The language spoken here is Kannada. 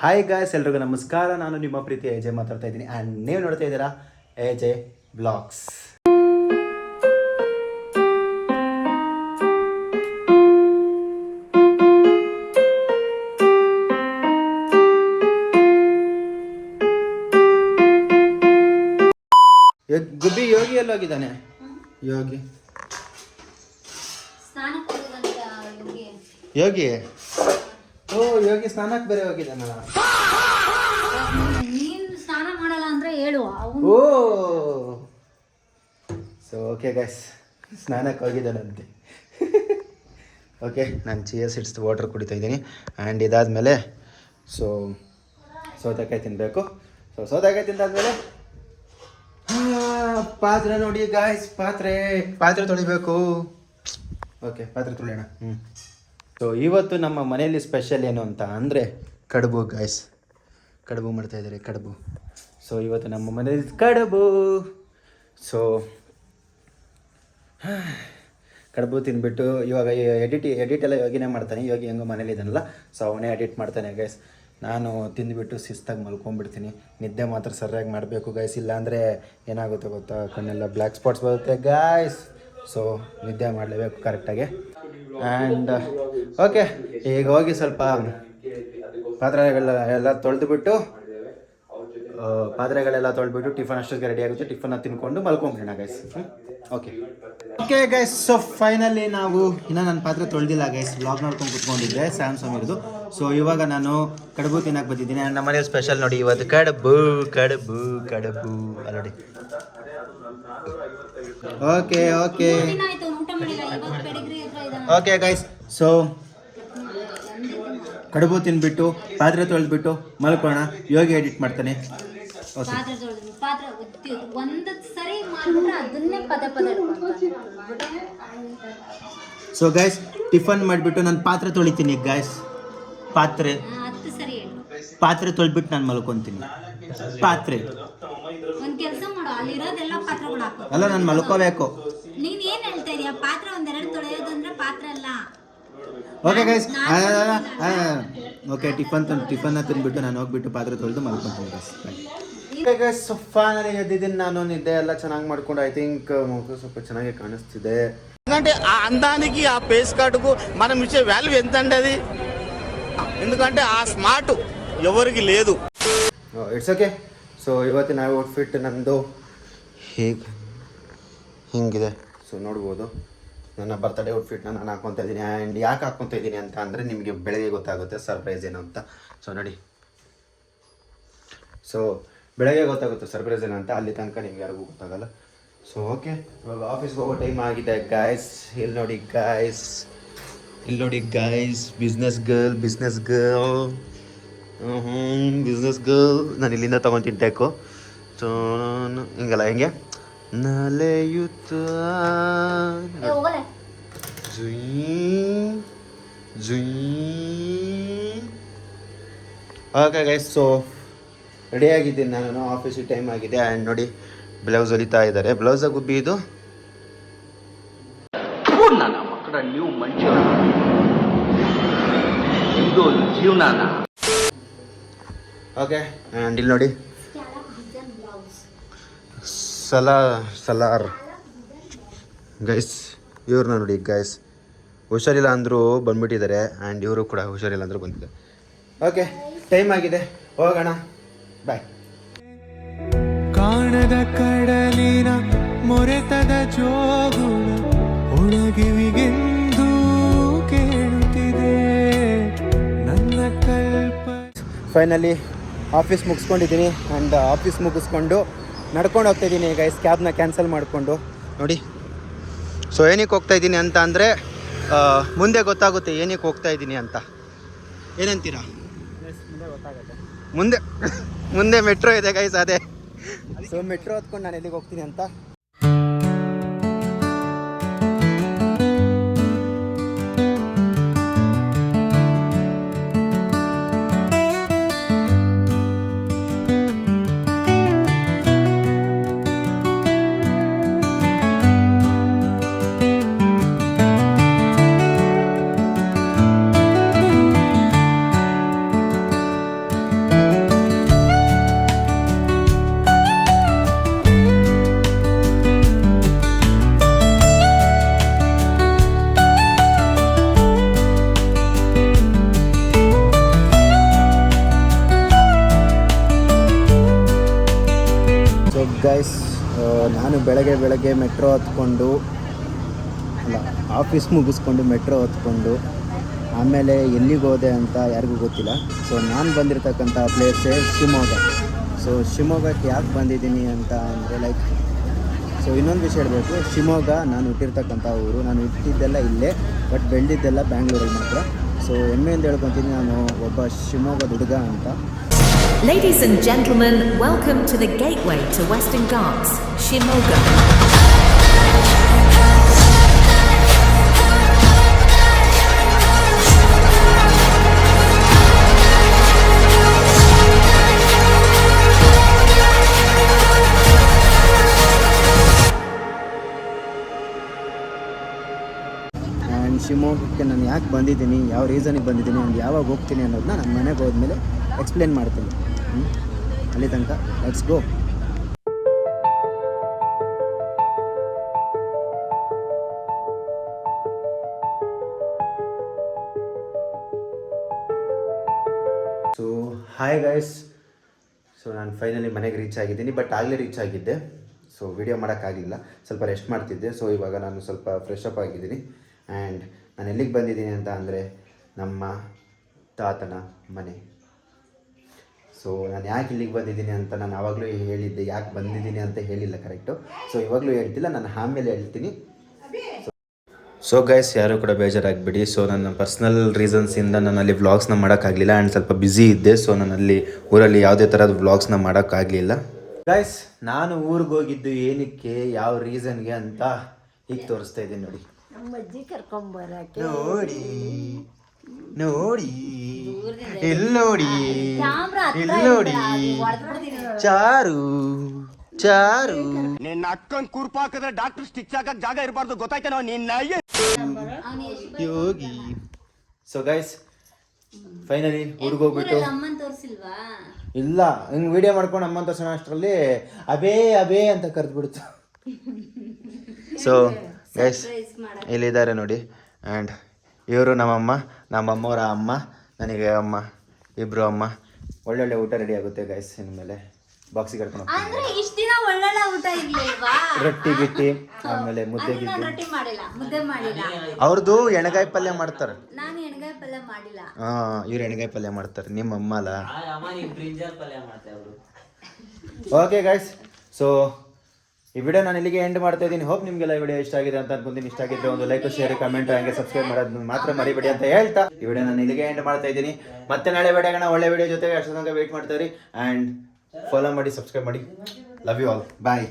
ಹಾಯ್ ಗಾಯ್ಸ್, ಎಲ್ರಿಗೂ ನಮಸ್ಕಾರ. ನಾನು ನಿಮ್ಮ ಪ್ರೀತಿ ಎಜೆ ಮಾತಾಡ್ತಾ ಇದ್ದೀನಿ ಆ್ಯಂಡ್ ನೀವು ನೋಡ್ತಾ ಇದ್ದೀರಾ ಎಜೆ ಬ್ಲಾಗ್ಸ್. ಗುಬ್ಬಿ ಯೋಗಿ ಎಲ್ಲ ಹೋಗಿದ್ದಾನೆ. ಯೋಗಿ ಯೋಗಿ ಓ ಯೋಗಿ ಸ್ನಾನಕ್ಕೆ ಬೇರೆ ಹೋಗಿದ್ದಾನಲ್ಲ. ಸ್ನಾನ ಮಾಡಲ್ಲ ಅಂದ್ರೆ ಹೇಳು. ಓ ಸೊ ಓಕೆ ಗೈಸ್, ಸ್ನಾನಕ್ಕೆ ಹೋಗಿದ್ದಾನಂತೆ. ಓಕೆ, ನಾನು ಚಿಯಾ ಸೀಡ್ಸ್ ವಾಟರ್ ಕುಡಿತಾ ಇದ್ದೀನಿ ಆ್ಯಂಡ್ ಇದಾದಮೇಲೆ ಸೌತೆಕಾಯಿ ತಿನ್ನಬೇಕು. ಸೌತೆಕಾಯಿ ತಿಂದಾದ್ಮೇಲೆ ಪಾತ್ರೆ ನೋಡಿ ಗಾಯ್ಸ್, ಪಾತ್ರೆ ತೊಳಿಬೇಕು. ಓಕೆ, ಪಾತ್ರೆ ತೊಳೆಯೋಣ. ಸೊ ಇವತ್ತು ನಮ್ಮ ಮನೆಯಲ್ಲಿ ಸ್ಪೆಷಲ್ ಏನು ಅಂತ ಅಂದರೆ ಕಡುಬು ಗಾಯ್ಸ್. ಕಡುಬು ಮಾಡ್ತಾಯಿದ್ದಾರೆ, ಕಡುಬು. ಸೊ ಇವತ್ತು ನಮ್ಮ ಮನೆಯಲ್ಲಿ ಕಡುಬು. ಸೊ ಕಡುಬು ತಿಂದ್ಬಿಟ್ಟು ಇವಾಗ ಎಡಿಟ್ ಎಲ್ಲ ಯೋಗಿನೇ ಮಾಡ್ತಾನೆ. ಯೋಗಿ ಹೆಂಗೋ ಮನೇಲಿ ಇದ್ದಾನಲ್ಲ, ಸೊ ಅವನೇ ಎಡಿಟ್ ಮಾಡ್ತಾನೆ ಗೈಸ್. ನಾನು ತಿಂದುಬಿಟ್ಟು ಶಿಸ್ತಾಗಿ ಮಲ್ಕೊಂಡ್ಬಿಡ್ತೀನಿ. ನಿದ್ದೆ ಮಾತ್ರ ಸರಿಯಾಗಿ ಮಾಡಬೇಕು ಗೈಸ್, ಇಲ್ಲಾಂದರೆ ಏನಾಗುತ್ತೆ ಗೊತ್ತಾ, ಕಣ್ಣೆಲ್ಲ ಬ್ಲ್ಯಾಕ್ ಸ್ಪಾಟ್ಸ್ ಬರುತ್ತೆ ಗಾಯ್ಸ್. ಸೊ ನಿದ್ದೆ ಮಾಡಲೇಬೇಕು ಕರೆಕ್ಟಾಗಿ. ಆ್ಯಂಡ್ ಓಕೆ, ಈಗ ಹೋಗಿ ಸ್ವಲ್ಪ ಪಾತ್ರೆಗಳೆಲ್ಲ ತೊಳೆದುಬಿಟ್ಟು ಟಿಫನ್ ಅಷ್ಟೊತ್ತಿಗೆ ರೆಡಿ ಆಗುತ್ತೆ. ಟಿಫನ್ನ ತಿನ್ಕೊಂಡು ಮಲ್ಕೊಂಬಿಡೋಣ guys. Okay guys, so finally ನಾವು ನನ್ನ ಪಾತ್ರೆ ತೊಳೆದಿಲ್ಲ ಗೈಸ್. ವ್ಲಾಗ್ ನೋಡ್ಕೊಂಡು ಕುತ್ಕೊಂಡಿದ್ದೆ ಸ್ಯಾಮ್ಸಂಗಿರ್ದು. ಸೊ ಇವಾಗ ನಾನು ಕಡುಬು ತಿನ್ನಕ್ಕೆ ಬಂದಿದ್ದೀನಿ. ಆ್ಯಂಡ್ ನಮ್ಮ ಮನೇಲಿ ಸ್ಪೆಷಲ್ ನೋಡಿ ಇವತ್ತು ಕಡುಬು ಅಲ್ಲೋಡಿ. ಓಕೆ ಗೈಸ್, ಸೊ ಕಡುಬು ತಿನ್ಬಿಟ್ಟು ಪಾತ್ರೆ ತೊಳೆದ್ಬಿಟ್ಟು ಮಲ್ಕೋಣ. ಯೋಗಿ ಎಡಿಟ್ ಮಾಡ್ತಾನೆ. ಸೊ ಗೈಸ್, ಟಿಫನ್ ಮಾಡಿಬಿಟ್ಟು ನಾನು ಪಾತ್ರೆ ತೊಳಿತೀನಿ ಗೈಸ್. ಪಾತ್ರೆ ತೊಳೆದ್ಬಿಟ್ಟು ನಾನು ಮಲ್ಕೊತೀನಿ. ಪಾತ್ರೆ ಅಲ್ಲ, ನಾನು ಮಲ್ಕೋಬೇಕು. ಓಕೆ ಗೈಸ್, ಓಕೆ, ಟಿಫನ್ನ ತಿಂದ್ಬಿಟ್ಟು ನಾನು ಹೋಗ್ಬಿಟ್ಟು ಪಾತ್ರೆ ತೊಳೆದು ಮಲ್ಕೊತೀನಿ guys. Okay guys, so finally ಎದ್ದಿದ್ದೀನಿ ನಾನು. ನಿದ್ದೆ ಎಲ್ಲ ಚೆನ್ನಾಗಿ ಮಾಡ್ಕೊಂಡು ಐ ಥಿಂಕ್ ಮುಖ ಸ್ವಲ್ಪ ಚೆನ್ನಾಗಿ ಕಾಣಿಸ್ತಿದೆ. ఎందుకంటే ఆ అందానికి ఆ ఫేస్ కట్కు మనం ఇచ్చే వాల్యూ ఎంత అండి అది, ఎందుకంటే ఆ స్మార్ట్ ఎవరికి లేదు. It's okay. ಸೊ ಇವತ್ತಿನ ಔಟ್ಫಿಟ್ ನಮ್ಮದು ಹಿಂಗಿದೆ. ಸೊ ನೋಡ್ಬೋದು, ನನ್ನ ಬರ್ತಡೇ ಔಟ್ಫಿಟ್ನ ನಾನು ಹಾಕ್ಕೊತಾ ಇದ್ದೀನಿ. ಆ್ಯಂಡ್ ಯಾಕೆ ಹಾಕ್ಕೊತಾ ಇದ್ದೀನಿ ಅಂತ ಅಂದರೆ ನಿಮಗೆ ಬೆಳಗ್ಗೆ ಗೊತ್ತಾಗುತ್ತೆ ಸರ್ಪ್ರೈಸ್ ಏನು ಅಂತ. ಸೊ ನೋಡಿ, ಸೊ ಬೆಳಗ್ಗೆ ಗೊತ್ತಾಗುತ್ತೆ ಸರ್ಪ್ರೈಸ್ ಏನು ಅಂತ, ಅಲ್ಲಿ ತನಕ ನಿಮ್ಗೆ ಯಾರಿಗೂ ಗೊತ್ತಾಗಲ್ಲ. ಸೊ ಓಕೆ, ಇವಾಗ ಆಫೀಸ್ಗೆ ಹೋಗೋ ಟೈಮ್ ಆಗಿದೆ ಗಾಯ್ಸ್. ಇಲ್ಲಿ ನೋಡಿ ಗಾಯ್ಸ್, ಬಿಸ್ನೆಸ್ ಗರ್ಲ್ ನಾನು ಇಲ್ಲಿಂದ ತೊಗೊತೀನಿ ಟೇಕು. ಸೊ ಹಿಂಗಲ್ಲ, ಹೆಂಗೆ ನಲೆಯುತ್ತ ಓಕೆ ಗೈಸ್, ಸೊ ರೆಡಿ ಆಗಿದ್ದೀನಿ ನಾನು. ಆಫೀಸಿಗೆ ಟೈಮ್ ಆಗಿದೆ. ಆ್ಯಂಡ್ ನೋಡಿ, ಬ್ಲೌಸ್ ಹೊಲಿತಾ ಇದ್ದಾರೆ. ಬ್ಲೌಸ್ ಗುಬ್ಬಿ ಇದು. ನನ್ನ ಮಕ್ಕಳ ನೀವು ಮಂಚ ಇದು ಜೀವನ. ಓಕೆ, ಆ್ಯಂಡ್ ಇಲ್ಲಿ ನೋಡಿ ಸಲಾರ್ ಗೈಸ್. ಇವ್ರನ್ನ ನೋಡಿ ಗೈಸ್, ಹುಷಾರಿಲ್ಲ ಅಂದರೂ ಬಂದ್ಬಿಟ್ಟಿದ್ದಾರೆ. ಆ್ಯಂಡ್ ಇವರು ಕೂಡ ಹುಷಾರಿಲ್ಲ ಅಂದರೂ ಬಂದಿದ್ದಾರೆ. ಓಕೆ, ಟೈಮ್ ಆಗಿದೆ, ಹೋಗೋಣ. ಬಾಯ್. ಕಾಣದ ಕಡಲಿನ ಮೊರೆತದ ಜೋಗುಳ ಒಳಗಿವಿಗೆಂದು ಕೇಳುತ್ತಿದೆ ನನ್ನ ಕಲ್ಪ. ಫೈನಲಿ ಆಫೀಸ್ ಮುಗಿಸ್ಕೊಂಡಿದ್ದೀನಿ. ಆ್ಯಂಡ್ ಆಫೀಸ್ ಮುಗಿಸ್ಕೊಂಡು ನಡ್ಕೊಂಡು ಹೋಗ್ತಾಯಿದ್ದೀನಿ ಗೈಸ್, ಕ್ಯಾಬ್ನ ಕ್ಯಾನ್ಸಲ್ ಮಾಡಿಕೊಂಡು. ನೋಡಿ, ಸೊ ಏನಕ್ಕೆ ಹೋಗ್ತಾ ಇದ್ದೀನಿ ಅಂತ ಅಂದರೆ ಮುಂದೆ ಗೊತ್ತಾಗುತ್ತೆ ಏನಕ್ಕೆ ಹೋಗ್ತಾ ಇದ್ದೀನಿ ಅಂತ. ಏನಂತೀರಾ? ಮುಂದೆ ಮೆಟ್ರೋ ಇದೆ ಗೈಸ್, ಅದೇ. ಸೊ ಮೆಟ್ರೋ ಹತ್ಕೊಂಡು ನಾನು ಎಲ್ಲಿಗೆ ಹೋಗ್ತೀನಿ ಅಂತ. ಗೈಸ್, ನಾನು ಬೆಳಗ್ಗೆ ಮೆಟ್ರೋ ಹತ್ಕೊಂಡು ಅಲ್ಲ ಆಫೀಸ್ ಮುಗಿಸ್ಕೊಂಡು ಮೆಟ್ರೋ ಹತ್ಕೊಂಡು ಆಮೇಲೆ ಎಲ್ಲಿಗೆ ಹೋದೆ ಅಂತ ಯಾರಿಗೂ ಗೊತ್ತಿಲ್ಲ. ಸೊ ನಾನು ಬಂದಿರತಕ್ಕಂಥ ಪ್ಲೇಸೇ ಶಿವಮೊಗ್ಗ. ಸೊ ಶಿವಮೊಗ್ಗಕ್ಕೆ ಯಾಕೆ ಬಂದಿದ್ದೀನಿ ಅಂತ ಅಂದರೆ ಸೊ ಇನ್ನೊಂದು ವಿಷಯ ಹೇಳಬೇಕು, ಶಿವಮೊಗ್ಗ ನಾನು ಹುಟ್ಟಿರ್ತಕ್ಕಂಥ ಊರು. ನಾನು ಹುಟ್ಟಿದ್ದೆಲ್ಲ ಇಲ್ಲೇ, ಬಟ್ ಬೆಳೆದಿದ್ದೆಲ್ಲ ಬ್ಯಾಂಗ್ಳೂರಲ್ಲಿ ಮಾತ್ರ. ಸೊ ಹೆಮ್ಮೆಯಿಂದ ಹೇಳ್ಕೊತೀನಿ ನಾನು ಒಬ್ಬ ಶಿವಮೊಗ್ಗದ ಹುಡುಗ ಅಂತ. Ladies and gentlemen, welcome to the gateway to Western Ghats, Shimoga. And ಶಿವಮೊಗ್ಗಕ್ಕೆ ನಾನು ಯಾಕೆ ಬಂದಿದ್ದೀನಿ, ಯಾವ ರೀಸನಿಗೆ ಬಂದಿದ್ದೀನಿ, ಆ್ಯಂಡ್ ಯಾವಾಗ ಹೋಗ್ತೀನಿ ಅನ್ನೋದನ್ನ ನನ್ನ ಮನೆಗೆ ಹೋದ್ಮೇಲೆ ಎಕ್ಸ್ಪ್ಲೇನ್ ಮಾಡ್ತೀನಿ. ಅಲ್ಲಿ ತನಕ let's go. So hi guys, so ನಾನು ಫೈನಲಿ ಮನೆಗೆ ರೀಚ್ ಆಗಿದ್ದೀನಿ. ಬಟ್ ಆಗಲೇ ರೀಚ್ ಆಗಿದ್ದೆ, ಸೊ ವಿಡಿಯೋ ಮಾಡೋಕ್ಕಾಗಲಿಲ್ಲ, ಸ್ವಲ್ಪ ರೆಸ್ಟ್ ಮಾಡ್ತಿದ್ದೆ. ಸೊ ಇವಾಗ ನಾನು ಸ್ವಲ್ಪ ಫ್ರೆಶ್ ಅಪ್ ಆಗಿದ್ದೀನಿ. ಆ್ಯಂಡ್ ನಾನು ಎಲ್ಲಿಗೆ ಬಂದಿದ್ದೀನಿ ಅಂತ ಅಂದರೆ ನಮ್ಮ ತಾತನ ಮನೆ. ಸೊ ನಾನು ಯಾಕೆ ಇಲ್ಲಿಗೆ ಬಂದಿದ್ದೀನಿ ಅಂತ ನಾನು ಆವಾಗಲೂ ಹೇಳಿದ್ದೆ, ಯಾಕೆ ಬಂದಿದ್ದೀನಿ ಅಂತ ಹೇಳಿಲ್ಲ ಕರೆಕ್ಟು. ಸೊ ಇವಾಗಲೂ ಹೇಳ್ತಿಲ್ಲ, ನಾನು ಆಮೇಲೆ ಹೇಳ್ತೀನಿ. ಸೊ ಗೈಸ್, ಯಾರೂ ಕೂಡ ಬೇಜಾರಾಗಿಬಿಡಿ. ಸೊ ನನ್ನ ಪರ್ಸ್ನಲ್ ರೀಸನ್ಸಿಂದ ನಾನು ಅಲ್ಲಿ ವ್ಲಾಗ್ಸ್ನ ಮಾಡೋಕ್ಕಾಗಲಿಲ್ಲ ಆ್ಯಂಡ್ ಸ್ವಲ್ಪ ಬ್ಯುಸಿ ಇದ್ದೆ. ಸೊ ನಾನು ಅಲ್ಲಿ ಊರಲ್ಲಿ ಯಾವುದೇ ಥರದ ವ್ಲಾಗ್ಸ್ನ ಮಾಡೋಕ್ಕಾಗಲಿಲ್ಲ. ಗೈಸ್, ನಾನು ಊರಿಗೆ ಹೋಗಿದ್ದು ಏನಕ್ಕೆ, ಯಾವ ರೀಸನ್ಗೆ ಅಂತ ಈಗ ತೋರಿಸ್ತಾ ಇದ್ದೀನಿ ನೋಡಿ. ನೋಡಿ ನೋಡಿ ಇಲ್ಲಿ ನೋಡಿ, ಇಲ್ಲಿ ನೋಡಿ, ಚಾರು ಚಾರು ನಿನ್ನ ಅಕ್ಕನ್ ಕುರ್ಪಾಕದ್ರೆ ಡಾಕ್ಟರ್ ಸ್ಟಿಚ್ ಹಾಕಕ್ ಜಾಗ ಇರಬಾರ್ದು, ಗೊತ್ತಾಯ್ತೇನೋ ನಿನ್ನ ಯೋಗಿ. ಸೊ ಗೈಸ್, ಫೈನಲಿ ಊರಿಗೆ ಹೋಗ್ಬಿಟ್ಟು, ಅಮ್ಮನ್ ತೋರ್ಸಿಲ್ವಾ? ಇಲ್ಲ ಹಿಂಗೆ ವಿಡಿಯೋ ಮಾಡ್ಕೊಂಡು ಅಮ್ಮನ ತೋರ್ಸೋಣ ಅಷ್ಟರಲ್ಲಿ ಅಬೇ ಅಬೇ ಅಂತ ಕರೆದ್ಬಿಡ್ತು. ಸೊ ಗೈಸ್, ಇಲ್ಲಿದ್ದಾರೆ ನೋಡಿ. ಆ್ಯಂಡ್ ಇವರು ನಮ್ಮಮ್ಮವರ ಅಮ್ಮ, ನನಗೆ ಅಮ್ಮ, ಇಬ್ಬರು ಅಮ್ಮ. ಒಳ್ಳೊಳ್ಳೆ ಊಟ ರೆಡಿ ಆಗುತ್ತೆ ಗೈಸ್ ಇನ್ಮೇಲೆ. ಬಾಕ್ಸಿಗೆ ಕರ್ಕೊಂಡು ಅಂದ್ರೆ ಇಷ್ಟ ದಿನ ಒಳ್ಳೊಳ್ಳೆ ಊಟ ಇರ್ಲಿಲ್ವಾ? ರೊಟ್ಟಿ ಗಿಟ್ಟಿ, ಆಮೇಲೆ ಮುದ್ದೆ ನಾನು ಗಿಟ್ಟಿ. ರೊಟ್ಟಿ ಮಾಡಿಲ್ಲ, ಮುದ್ದೆ ಮಾಡಿಲ್ಲ. ಅವ್ರದ್ದು ಎಣಗಾಯಿ ಪಲ್ಯ ಮಾಡ್ತಾರೆ. ನಾನು ಎಣ್ಗಾಯಿ ಪಲ್ಯ ಮಾಡಿಲ್ಲ. ಇವ್ರು ಎಣಗಾಯಿ ಪಲ್ಯ ಮಾಡ್ತಾರೆ. ನಿಮ್ಮ ಅಮ್ಮ ಅಲ್ಲ. ಓಕೆ ಗೈಸ್, ಸೊ ಈ ವಿಡಿಯೋ ನಾನು ಇಲ್ಲಿಗೆ ಎಂಡ್ ಮಾಡ್ತಾ ಇದ್ದೀನಿ. ಹೋಪ್ ನಿಮಗೆಲ್ಲ ಈ ವಿಡಿಯೋ ಇಷ್ಟ ಆಗಿದೆ ಅಂತ ಅನ್ಕೊಂತೀನಿ. ಇಷ್ಟ ಆಗಿದ್ರೆ ಒಂದು ಲೈಕ್, ಶೇರ್, ಕಮೆಂಟ್, ಹಂಗೆ ಸಬ್ಸ್ಕ್ರೈಬ್ ಮಾಡೋದು ಮಾತ್ರ ಮರಿಬೇಡಿ ಅಂತ ಹೇಳ್ತಾ ಈ ವಿಡಿಯೋ ನಾನು ಇಲ್ಲಿಗೆ ಎಂಡ್ ಮಾಡ್ತಾ ಇದ್ದೀನಿ. ಮತ್ತೆ ನಾಳೆ ವಿಡಿಯೋಗೋಣ ಒಳ್ಳೆ ವಿಡಿಯೋ ಜೊತೆಗೆ. ಅಷ್ಟು ತನಕ ವೆಯ್ಟ್ ಮಾಡ್ತಾ ಇರಿ ಆ್ಯಂಡ್ ಫಾಲೋ ಮಾಡಿ, ಸಬ್ಸ್ಕ್ರೈಬ್ ಮಾಡಿ. Love you all, bye.